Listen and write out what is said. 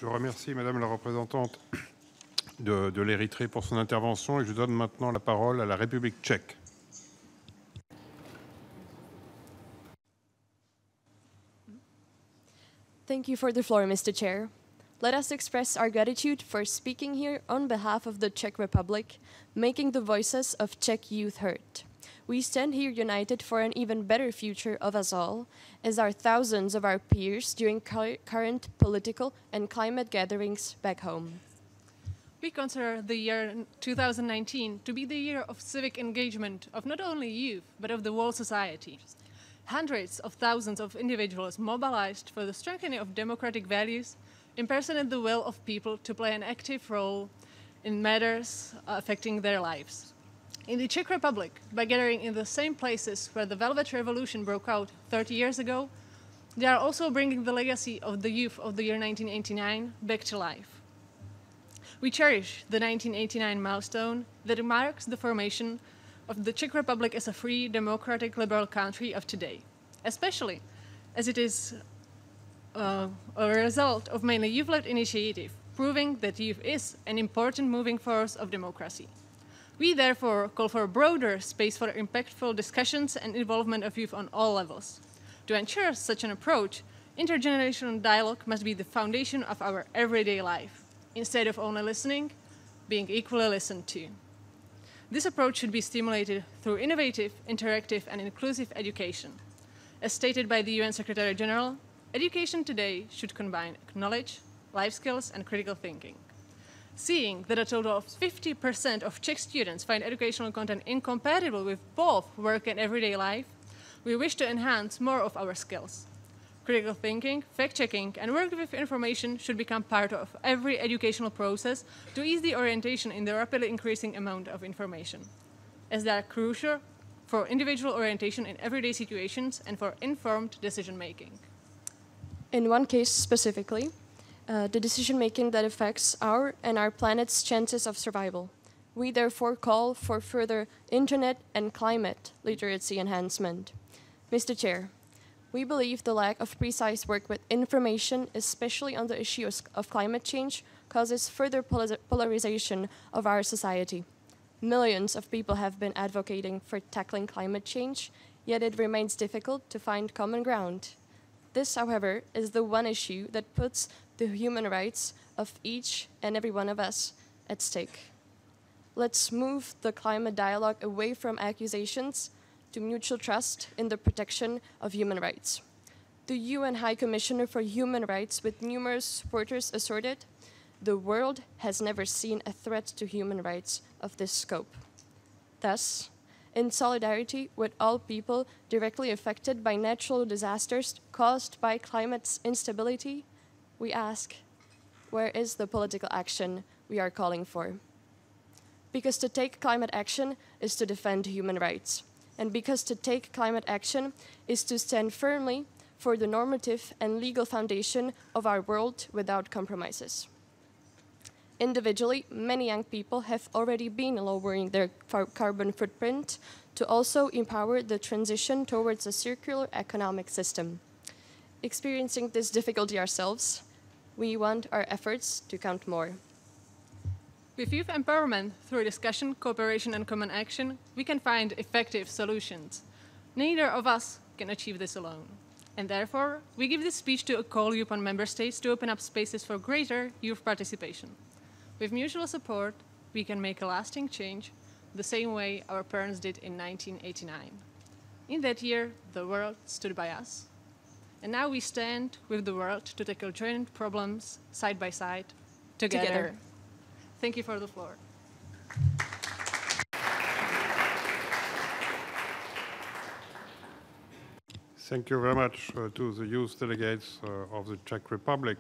Je remercie Madame la représentante de l'Érythrée pour son intervention et je donne maintenant la parole à la République tchèque. Thank you for the floor, Mr. Chair. Let us express our gratitude for speaking here on behalf of the Czech Republic, making the voices of Czech youth heard. We stand here united for an even better future of us all, as are thousands of our peers during current political and climate gatherings back home. We consider the year 2019 to be the year of civic engagement of not only youth, but of the whole society. Hundreds of thousands of individuals mobilized for the strengthening of democratic values impersonate the will of people to play an active role in matters affecting their lives. In the Czech Republic, by gathering in the same places where the Velvet Revolution broke out 30 years ago, they are also bringing the legacy of the youth of the year 1989 back to life. We cherish the 1989 milestone that marks the formation of the Czech Republic as a free, democratic, liberal country of today, especially as it is a result of mainly youth-led initiative, proving that youth is an important moving force of democracy. We therefore call for a broader space for impactful discussions and involvement of youth on all levels. To ensure such an approach, intergenerational dialogue must be the foundation of our everyday life. Instead of only listening, being equally listened to. This approach should be stimulated through innovative, interactive, and inclusive education. As stated by the UN Secretary General, education today should combine knowledge, life skills, and critical thinking. Seeing that a total of 50% of Czech students find educational content incompatible with both work and everyday life, we wish to enhance more of our skills. Critical thinking, fact-checking, and work with information should become part of every educational process to ease the orientation in the rapidly increasing amount of information, as they are crucial for individual orientation in everyday situations and for informed decision-making. In one case specifically, the decision-making that affects our and our planet's chances of survival. We therefore call for further internet and climate literacy enhancement. Mr. Chair, we believe the lack of precise work with information, especially on the issue of climate change, causes further polarization of our society. Millions of people have been advocating for tackling climate change, yet it remains difficult to find common ground. This, however, is the one issue that puts the human rights of each and every one of us at stake. Let's move the climate dialogue away from accusations to mutual trust in the protection of human rights. The UN High Commissioner for Human Rights, with numerous supporters, asserted, "The world has never seen a threat to human rights of this scope." Thus, in solidarity with all people directly affected by natural disasters caused by climate instability, we ask, where is the political action we are calling for? Because to take climate action is to defend human rights. And because to take climate action is to stand firmly for the normative and legal foundation of our world without compromises. Individually, many young people have already been lowering their carbon footprint to also empower the transition towards a circular economic system. Experiencing this difficulty ourselves, we want our efforts to count more. With youth empowerment, through discussion, cooperation, and common action, we can find effective solutions. Neither of us can achieve this alone. And therefore, we give this speech to call upon member states to open up spaces for greater youth participation. With mutual support, we can make a lasting change the same way our parents did in 1989. In that year, the world stood by us. And now we stand with the world to tackle joint problems side by side, together. Thank you for the floor. Thank you very much to the youth delegates of the Czech Republic.